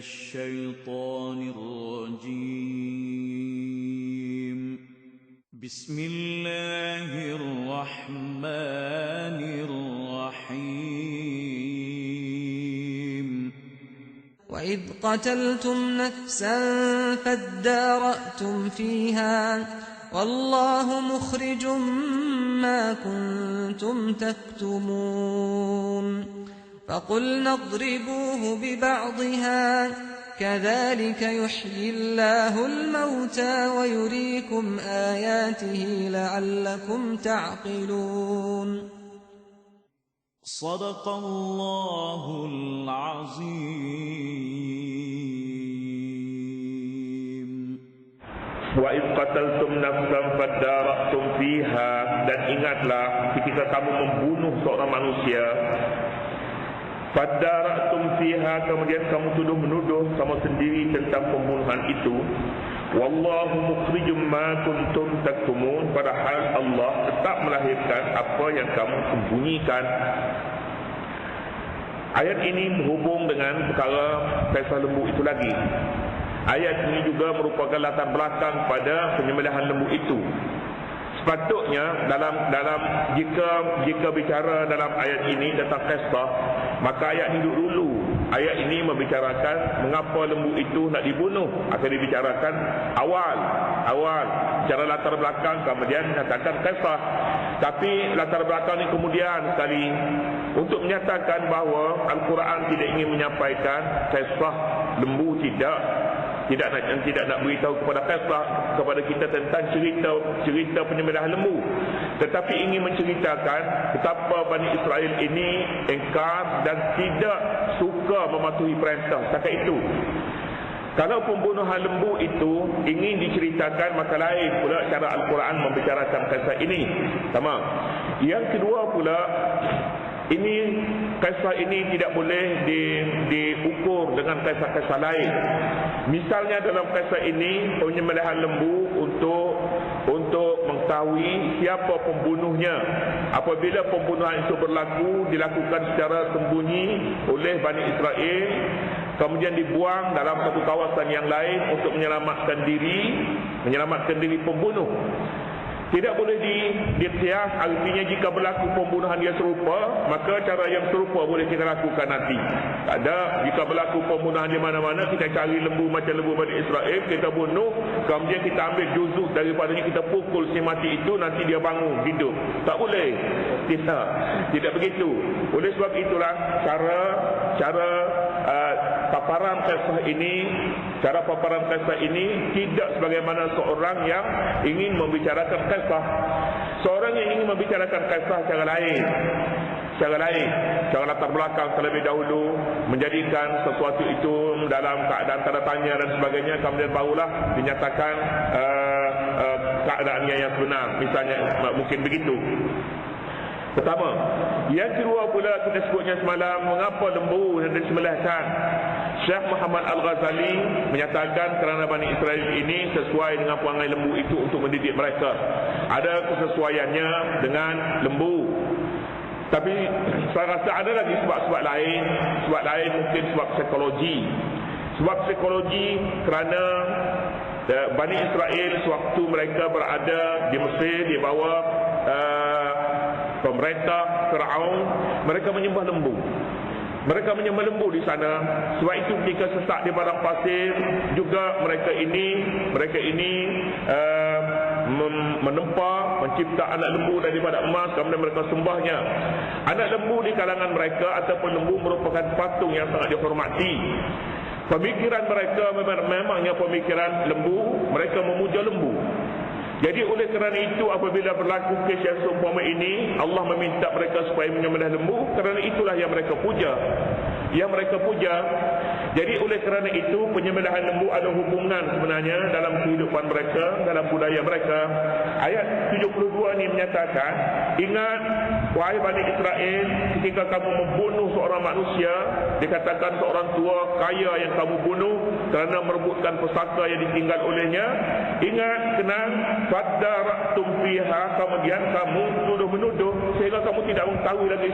الشيطان الرجيم بسم الله الرحمن الرحيم وإذ قتلتم نفسا فادارأتم فيها والله مخرج ما كنتم تكتمون فقلنا اضربوه ببعضها كذلك يحيي الله الموتى ويريكم آياته لعلكم تعقلون صدق الله العظيم. Wa id qataltum nafsan fadara'tum fiha, dan ingatlah ketika kamu membunuh seorang manusia, fadara'tum fiha, kemudian kamu tuduh menuduh kamu sendiri tentang pembunuhan itu. Wallahu mukhrijum ma kuntum taktumun, padahal Allah tetap melahirkan apa yang kamu sembunyikan. Ayat ini berhubung dengan perkara Faisal lembu itu lagi. Ayat ini juga merupakan latar belakang pada penyembelihan lembu itu. Sepatutnya jika bicara dalam ayat ini tentang kisah, maka ayat ini dulu. Ayat ini membicarakan mengapa lembu itu nak dibunuh, akan dibicarakan awal cara latar belakang, kemudian katakan kisah. Tapi latar belakang ini kemudian sekali untuk menyatakan bahawa Al-Quran tidak ingin menyampaikan kisah lembu, tidak nak beritahu kepada kita tentang cerita penyembelihan lembu, tetapi ingin menceritakan betapa Bani Israel ini engkar dan tidak suka mematuhi perintah. Setakat itu. Kalau pembunuhan lembu itu ingin diceritakan, maka lain pula cara Al-Quran membicarakan kisah ini. Sama. Yang kedua pula, kisah ini tidak boleh diukur dengan kisah-kisah lain. Misalnya dalam kisah ini penyembelihan lembu untuk mengetahui siapa pembunuhnya. Apabila pembunuhan itu dilakukan secara sembunyi oleh Bani Israel, kemudian dibuang dalam satu kawasan yang lain untuk menyelamatkan diri pembunuh. Tidak boleh dikias, artinya jika berlaku pembunuhan yang serupa, maka cara yang serupa boleh kita lakukan nanti. Tak ada, jika berlaku pembunuhan di mana-mana, kita cari lembu macam lembu Bani Israel, kita bunuh, kemudian kita ambil juzuk daripadanya, kita pukul si mati itu, nanti dia bangun hidup. Tak boleh. Tidak begitu. Oleh sebab itulah cara paparan kisah ini tidak sebagaimana seorang yang ingin membicarakan kisah. Seorang yang ingin membicarakan kisah cara lain, cara latar belakang terlebih dahulu, menjadikan sesuatu itu dalam keadaan tanda tanya dan sebagainya, kemudian barulah dinyatakan keadaannya yang sebenar. Misalnya mungkin begitu. Pertama. Yang kedua pula kita sebutnya semalam, mengapa lembu yang disembelihkan. Syekh Muhammad Al-Ghazali menyatakan kerana Bani Israel ini sesuai dengan perangai lembu itu untuk mendidik mereka. Ada kesesuaiannya dengan lembu. Tapi saya rasa ada lagi sebab-sebab lain. Sebab lain mungkin sebab psikologi. Sebab psikologi kerana Bani Israel sewaktu mereka berada di Mesir di bawah pemerintah Firaun, mereka menyembah lembu. Mereka menyembah lembu di sana. Sebab itu ketika sesak di padang pasir juga mereka ini mencipta anak lembu daripada emas, kemudian mereka sembahnya. Anak lembu di kalangan mereka ataupun lembu merupakan patung yang sangat dihormati. Pemikiran mereka memangnya pemikiran lembu, mereka memuja lembu. Jadi oleh kerana itu apabila berlaku kes yang seumpama ini, Allah meminta mereka supaya menyembelih lembu, kerana itulah yang mereka puja. Jadi oleh kerana itu penyembelihan lembu ada hubungan sebenarnya dalam kehidupan mereka, dalam budaya mereka. Ayat 72 ini menyatakan, ingat wahai Bani Israel, ketika kamu membunuh seorang manusia, dikatakan seorang tua kaya yang kamu bunuh kerana merebutkan pusaka yang ditinggal olehnya, ingat, kenang, fadara'tum fiha, kemudian kamu tuduh menuduh sehingga kamu tidak mengetahui lagi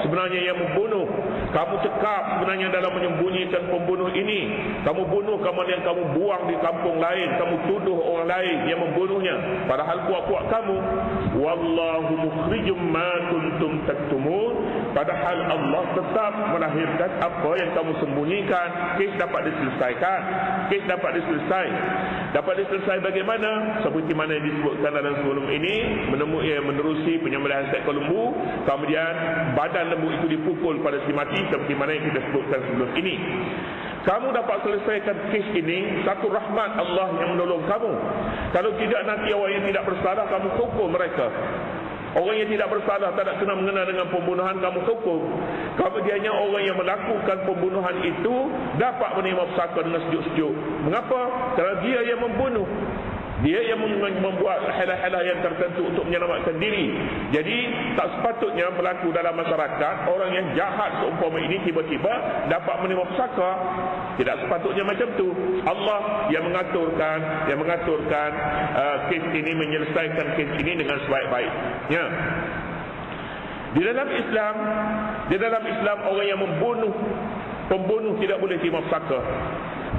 sebenarnya yang membunuh. Kamu cekap sebenarnya dalam menyembunyikan pembunuh ini. Kamu bunuh kemudian kamu buang di kampung lain. Kamu tuduh orang lain yang membunuhnya, padahal puak-puak kamu. Wallahu mukhrijum ma kuntum taktumun. Padahal Allah tetap melahirkan apa yang kamu sembunyikan. Kes dapat diselesaikan. Kes dapat diselesai. Dapat diselesai bagaimana? Seperti mana yang disebutkan dalam sebelum ini, menerusi penyembelihan seekor lembu, kemudian badan lembu itu dipukul pada si mati, seperti mana yang kita sebutkan sebelum ini. Kamu dapat selesaikan kes ini, satu rahmat Allah yang menolong kamu. Kalau tidak, nanti orang yang tidak bersalah kamu hukum mereka. Orang yang tidak bersalah, tak nak kena mengenal dengan pembunuhan, kamu hukum. Kemudiannya orang yang melakukan pembunuhan itu dapat menerima pesaka dengan sejuk-sejuk. Mengapa? Kerana dia yang membunuh. Dia yang membuat halah-halah yang tertentu untuk menyelamatkan diri. Jadi tak sepatutnya berlaku dalam masyarakat orang yang jahat seumpama ini tiba-tiba dapat menerima pesaka. Tidak sepatutnya macam tu. Allah yang mengaturkan kes ini, menyelesaikan kes ini dengan sebaik-baiknya. Di dalam Islam orang yang pembunuh tidak boleh terima pesaka.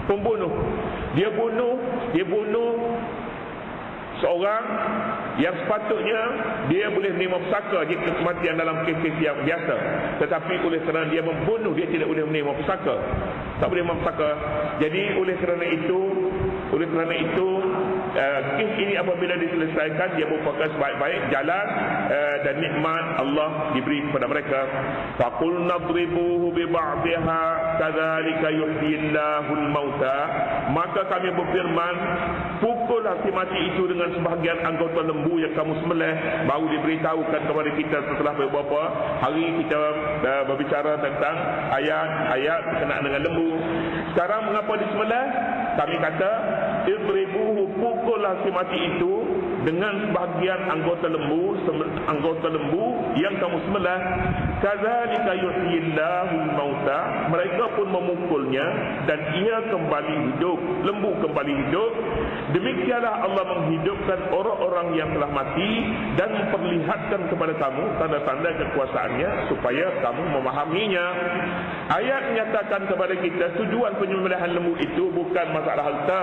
Pembunuh dia bunuh seorang yang sepatutnya dia boleh menerima pesaka jika kematian dalam kes-kes yang biasa, tetapi oleh kerana dia membunuh, dia tidak boleh menerima pesaka. Tak boleh menerima pesaka. Jadi oleh kerana itu kes ini apabila diselesaikan, dia merupakan sebaik-baik jalan dan nikmat Allah diberi kepada mereka. Faqul nadribuhu bi ba'dihha kadzalika yuhyillahul mauta. Maka kami berfirman, pukullah si mati itu dengan sebahagian anggota lembu yang kamu sembelih. Baru diberitahukan kepada kita setelah beberapa hari kita berbicara tentang ayat-ayat berkenaan dengan lembu. Sekarang mengapa disembelih? Kami kata, idribuhu, pukullah si mati itu dengan sebahagian anggota lembu yang kamu sembelih. Kadzalika yuhyillahul mauta. Mereka pun memukulnya dan ia kembali hidup. Lembu kembali hidup. Demikianlah Allah menghidupkan orang-orang yang telah mati dan memperlihatkan kepada kamu tanda-tanda kekuasaannya supaya kamu memahaminya. Ayat menyatakan kepada kita tujuan penyembelihan lembu itu bukan masalah harta.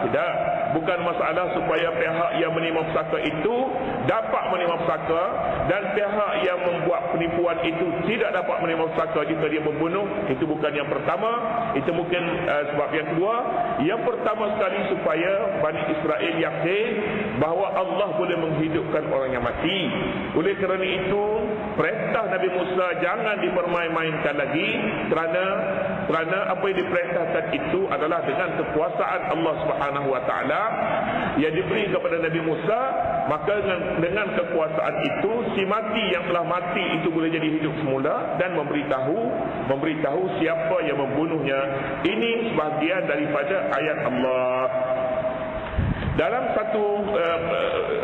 Tidak, bukan masalah supaya pihak yang menerima pesaka itu dapat menerima pesaka dan pihak yang membuat penipuan itu tidak dapat menerima pesaka jika dia membunuh. Itu bukan yang pertama. Itu mungkin sebab yang kedua. Yang pertama sekali supaya Bani Israel yakin bahawa Allah boleh menghidupkan orang yang mati. Oleh kerana itu perintah Nabi Musa jangan dipermain-mainkan lagi, kerana apa yang diperintahkan itu adalah dengan kekuasaan Allah Subhanahu wa taala yang diberi kepada Nabi Musa. Maka dengan kekuasaan itu si mati yang telah mati itu boleh jadi hidup semula dan memberitahu siapa yang membunuhnya. Ini sebahagian daripada ayat Allah. Dalam satu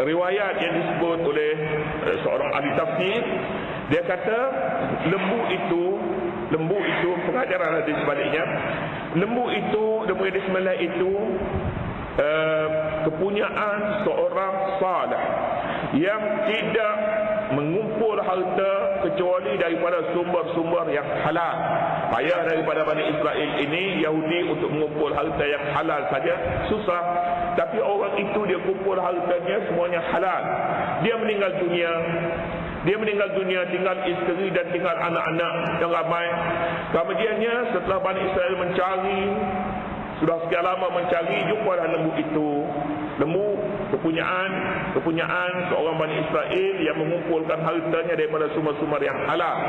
riwayat yang disebut oleh seorang ahli tafsir, dia kata lembu itu pengajaran di sebaliknya. Lembu yang disembelih itu kepunyaan seorang saleh yang tidak mengumpul harta kecuali daripada sumber-sumber yang halal. Payah daripada Bani Israel ini Yahudi untuk mengumpul harta yang halal saja susah. Tapi orang itu dia kumpul hartanya semuanya halal. Dia meninggal dunia tinggal isteri dan tinggal anak-anak yang ramai. Kemudiannya setelah Bani Israel mencari, sudah sekian lama mencari, jumpalah lembu itu. Lembu kepunyaan seorang Bani Israel yang mengumpulkan hartanya daripada sumber-sumber yang halal.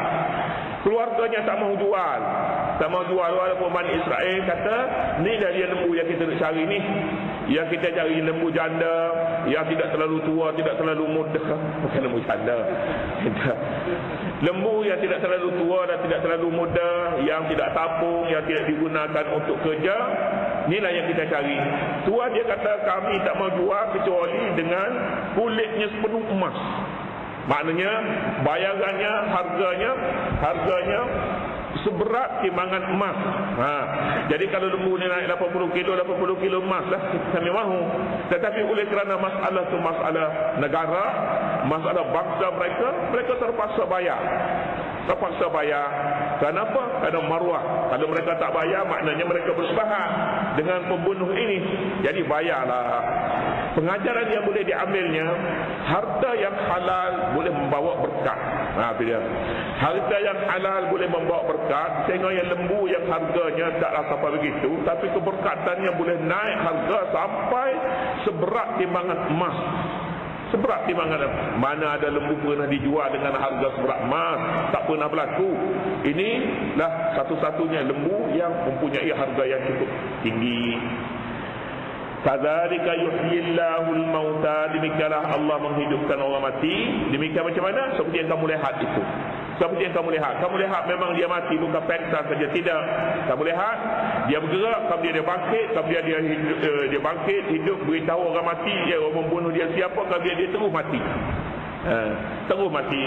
Keluarganya tak mahu jual. Walaupun Bani Israel kata, ni dah dia lembu yang kita nak cari ni. Yang kita cari lembu janda, yang tidak terlalu tua, tidak terlalu muda. Bukan lembu janda. Lembu yang tidak terlalu tua dan tidak terlalu muda, yang tidak tapung, yang tidak digunakan untuk kerja. Inilah yang kita cari. Tuan dia kata kami tak mau jual kecuali dengan kulitnya sepenuh emas. Maknanya bayarannya, harganya seberat timbangan emas. Jadi kalau lembu ni naik 80 kilo emas lah kami mahu. Tetapi oleh kerana masalah tu masalah negara, masalah bangsa mereka terpaksa bayar. terpaksa bayar. Kenapa? Kerana maruah. Kalau mereka tak bayar, maknanya mereka bersepahat dengan pembunuh ini. Jadi bayarlah. Pengajaran yang boleh diambilnya, harta yang halal boleh membawa berkat. Harta yang halal boleh membawa berkat. Sehingga yang lembu yang harganya taklah sampai begitu, tapi keberkatannya boleh naik harga sampai seberat timbangan emas. Seberat timbangan. Mana ada lembu pernah dijual dengan harga seberat emas? Tak pernah berlaku. Inilah satu-satunya lembu yang mempunyai harga yang cukup tinggi. Kadzalika yuhyillahul mauta, demikianlah Allah menghidupkan orang mati. Demikian macam mana? Seperti yang kamu lihat itu. Seperti yang kamu lihat. Kamu lihat memang dia mati, bukan peksan saja. Tidak. Kamu lihat dia bergerak, kemudian dia bangkit, kemudian dia bangkit, hidup, beritahu orang mati, dia orang membunuh dia siapa, kemudian dia terus mati. Terus mati.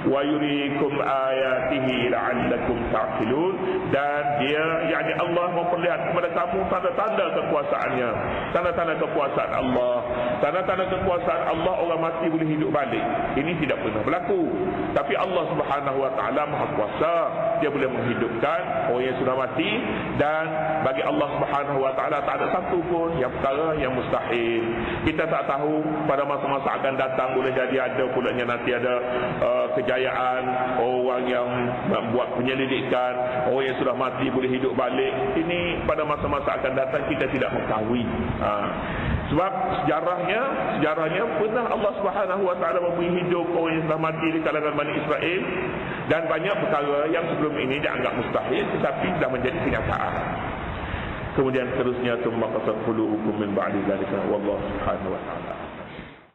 Wa yuriikum ayatihi la'allakum ta'qilun, dan dia, yakni Allah memperlihatkan kepada kamu tanda-tanda kekuasaannya, tanda-tanda kekuasaan Allah. Tanda-tanda kekuasaan Allah, orang mati boleh hidup balik. Ini tidak pernah berlaku. Tapi Allah Subhanahu wa taala Maha Kuasa. Dia boleh menghidupkan orang yang sudah mati, dan bagi Allah Subhanahu wa taala tak ada satu pun yang perkara yang mustahil. Kita tak tahu pada masa-masa akan datang boleh jadi ada pulanya nanti ada kejayaan orang yang buat penyelidikan, orang yang sudah mati boleh hidup balik. Ini pada masa-masa akan datang kita tidak mengetahui. Sebab sejarahnya pernah Allah Subhanahu wa taala memberi hidup orang yang sudah mati di kalangan Bani Israel, dan banyak perkara yang sebelum ini dianggap mustahil tetapi sudah menjadi kenyataan. Kemudian terusnya tsumma qasat qulubukum min ba'di dzalika wallahu subhanahu wa ta'ala